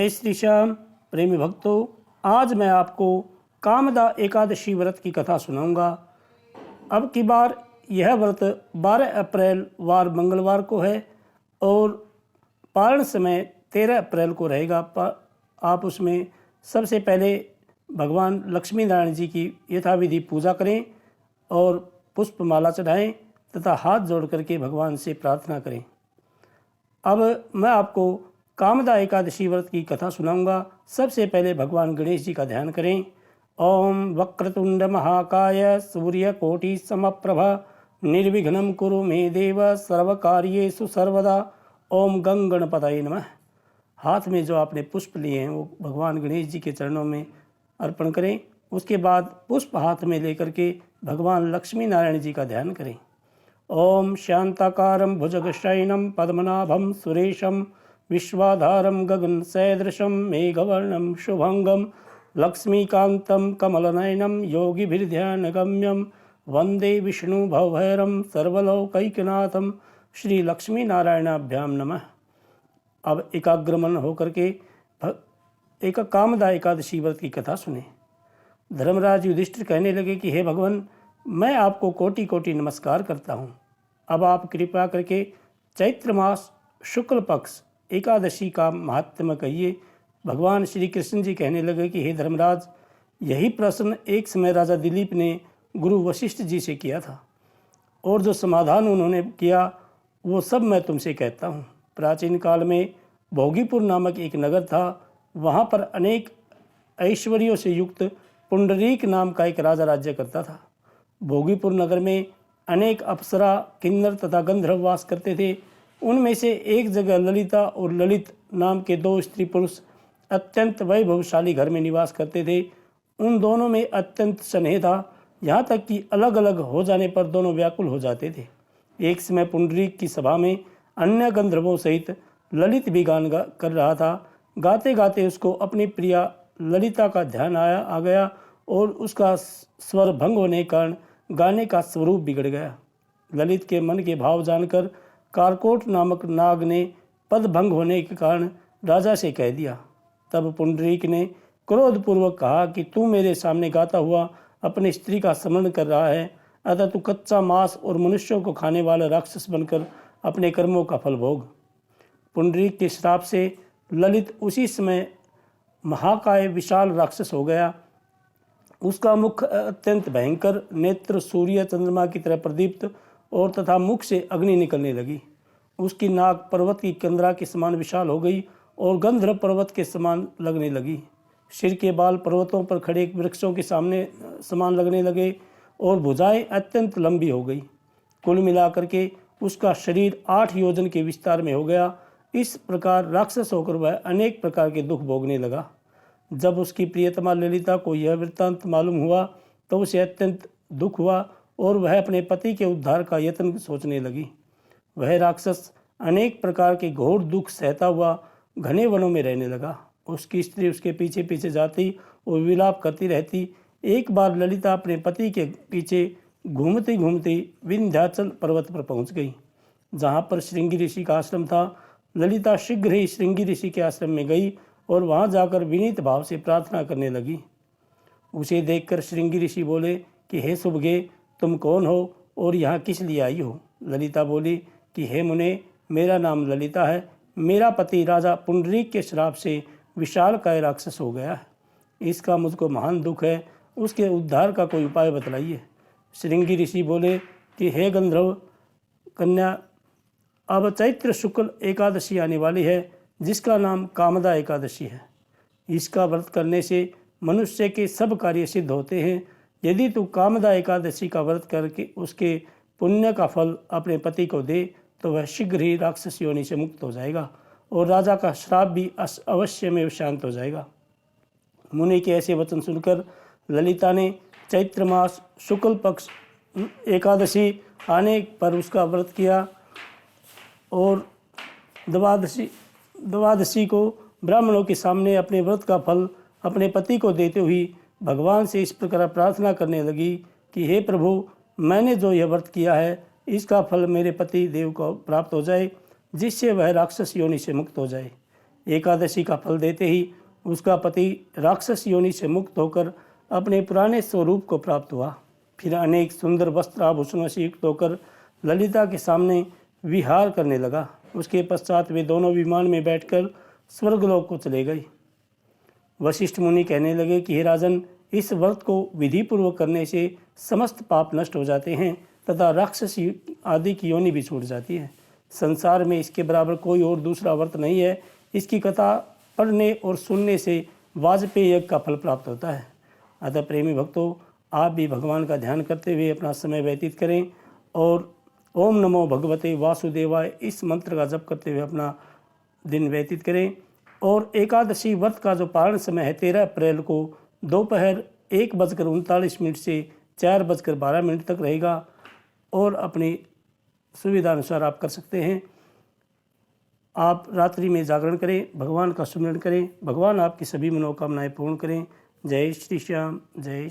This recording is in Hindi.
जय श्री श्याम। प्रेमी भक्तों, आज मैं आपको कामदा एकादशी व्रत की कथा सुनाऊंगा। अब की बार यह व्रत 12 अप्रैल वार मंगलवार को है और पारण समय 13 अप्रैल को रहेगा। आप उसमें सबसे पहले भगवान लक्ष्मी नारायण जी की यथाविधि पूजा करें और पुष्पमाला चढ़ाएं तथा हाथ जोड़ करके भगवान से प्रार्थना करें। अब मैं आपको कामदा एकादशी व्रत की कथा सुनाऊंगा। सबसे पहले भगवान गणेश जी का ध्यान करें। ओम वक्रतुंड महाकाय सूर्यकोटि समप्रभा निर्विघ्नं कुरु मे देव सर्वकार्येषु सर्वदा। ओम गं गणपतये नमः। हाथ में जो आपने पुष्प लिए हैं वो भगवान गणेश जी के चरणों में अर्पण करें। उसके बाद पुष्प हाथ में लेकर के भगवान लक्ष्मी नारायण जी का ध्यान करें। ओम शांताकारं भुजगशयनं पद्मनाभं सुरेशं विश्वाधारं गगन सदृशं मेघवर्णं शुभंगं लक्ष्मीकान्तं कमलनयनं योगिभिर्ध्यानगम्यं वंदे विष्णु भवभैरं सर्वलोकैकनाथं श्री लक्ष्मी नारायणाभ्याम नमः। अब एकाग्रमन होकर के एक कामदा एकादशी व्रत की कथा सुने। धर्मराज युधिष्ठिर कहने लगे कि हे भगवान, मैं आपको कोटि कोटि नमस्कार करता हूँ। अब आप कृपा करके चैत्र मास शुक्ल पक्ष एकादशी का महात्म्य कहिए। भगवान श्री कृष्ण जी कहने लगे कि हे धर्मराज, यही प्रश्न एक समय राजा दिलीप ने गुरु वशिष्ठ जी से किया था और जो समाधान उन्होंने किया वो सब मैं तुमसे कहता हूँ। प्राचीन काल में भोगीपुर नामक एक नगर था। वहाँ पर अनेक ऐश्वर्यों से युक्त पुंडरीक नाम का एक राजा राज्य करता था। भोगीपुर नगर में अनेक अप्सरा, किन्नर तथा गंधर्व वास करते थे। उनमें से एक जगह ललिता और ललित नाम के दो स्त्री पुरुष अत्यंत वैभवशाली घर में निवास करते थे। उन दोनों में अत्यंत स्नेह था, यहाँ तक कि अलग अलग हो जाने पर दोनों व्याकुल हो जाते थे। एक समय पुंडरीक की सभा में अन्य गंधर्वों सहित ललित भी गान कर रहा था। गाते गाते उसको अपनी प्रिया ललिता का ध्यान आ गया और उसका स्वर भंग होने के कारण गाने का स्वरूप बिगड़ गया। ललित के मन के भाव जानकर कारकोट नामक नाग ने पद भंग होने के कारण राजा से कह दिया। तब पुंडरीक ने क्रोधपूर्वक कहा कि तू मेरे सामने गाता हुआ अपनी स्त्री का स्मरण कर रहा है, अतः तू कच्चा मांस और मनुष्यों को खाने वाला राक्षस बनकर अपने कर्मों का फल भोग। पुंडरीक के श्राप से ललित उसी समय महाकाय विशाल राक्षस हो गया। उसका मुख अत्यंत भयंकर, नेत्र सूर्य चंद्रमा की तरह प्रदीप्त और तथा मुख से अग्नि निकलने लगी। उसकी नाक पर्वत की कंदरा के समान विशाल हो गई और गंधर्व पर्वत के समान लगने लगी। सिर के बाल पर्वतों पर खड़े वृक्षों के सामने समान लगने लगे और भुजाएं अत्यंत लंबी हो गई। कुल मिलाकर के उसका शरीर 8 योजन के विस्तार में हो गया। इस प्रकार राक्षस होकर वह अनेक प्रकार के दुख भोगने लगा। जब उसकी प्रियतमा ललिता को यह वृत्तांत मालूम हुआ तो उसे अत्यंत दुख हुआ और वह अपने पति के उद्धार का यत्न सोचने लगी। वह राक्षस अनेक प्रकार के घोर दुख सहता हुआ घने वनों में रहने लगा। उसकी स्त्री उसके पीछे पीछे जाती और विलाप करती रहती। एक बार ललिता अपने पति के पीछे घूमती घूमती विंध्याचल पर्वत पर पहुंच गई, जहां पर श्रृंगी ऋषि का आश्रम था। ललिता शीघ्र ही श्रृंगी ऋषि के आश्रम में गई और वहां जाकर विनीत भाव से प्रार्थना करने लगी। उसे देखकर श्रृंगी ऋषि बोले कि हे सुभगे, तुम कौन हो और यहाँ किस लिए आई हो? ललिता बोली कि हे मुने, मेरा नाम ललिता है। मेरा पति राजा पुंडरीक के श्राप से विशालकाय राक्षस हो गया है। इसका मुझको महान दुख है। उसके उद्धार का कोई उपाय बतलाइए। श्रृंगी ऋषि बोले कि हे गंधर्व कन्या, अब चैत्र शुक्ल एकादशी आने वाली है, जिसका नाम कामदा एकादशी है। इसका व्रत करने से मनुष्य के सब कार्य सिद्ध होते हैं। यदि तू कामदा एकादशी का व्रत करके उसके पुण्य का फल अपने पति को दे तो वह शीघ्र ही राक्षस योनि से मुक्त हो जाएगा और राजा का श्राप भी अवश्य में शांत हो जाएगा। मुनि के ऐसे वचन सुनकर ललिता ने चैत्र मास शुक्ल पक्ष एकादशी आने पर उसका व्रत किया और द्वादशी को ब्राह्मणों के सामने अपने व्रत का फल अपने पति को देते हुए भगवान से इस प्रकार प्रार्थना करने लगी कि हे प्रभु, मैंने जो यह व्रत किया है इसका फल मेरे पति देव को प्राप्त हो जाए, जिससे वह राक्षस योनि से मुक्त हो जाए। एकादशी का फल देते ही उसका पति राक्षस योनि से मुक्त होकर अपने पुराने स्वरूप को प्राप्त हुआ। फिर अनेक सुंदर वस्त्र आभूषणों से युक्त होकर ललिता के सामने विहार करने लगा। उसके पश्चात वे दोनों विमान में बैठकर स्वर्गलोक को चले गए। वशिष्ठ मुनि कहने लगे कि हे राजन, इस व्रत को विधि पूर्वक करने से समस्त पाप नष्ट हो जाते हैं तथा राक्षस आदि की योनि भी छूट जाती है। संसार में इसके बराबर कोई और दूसरा व्रत नहीं है। इसकी कथा पढ़ने और सुनने से वाजपेयी यज्ञ का फल प्राप्त होता है। अतः प्रेमी भक्तों, आप भी भगवान का ध्यान करते हुए अपना समय व्यतीत करें और ओम नमो भगवते वासुदेवाय इस मंत्र का जप करते हुए अपना दिन व्यतीत करें। और एकादशी व्रत का जो पारण समय है 13 अप्रैल को दोपहर 1:39 से 4:12 तक रहेगा और अपनी सुविधा अनुसार आप कर सकते हैं। आप रात्रि में जागरण करें, भगवान का सुमिरन करें, भगवान आपकी सभी मनोकामनाएं पूर्ण करें। जय श्री श्याम, जय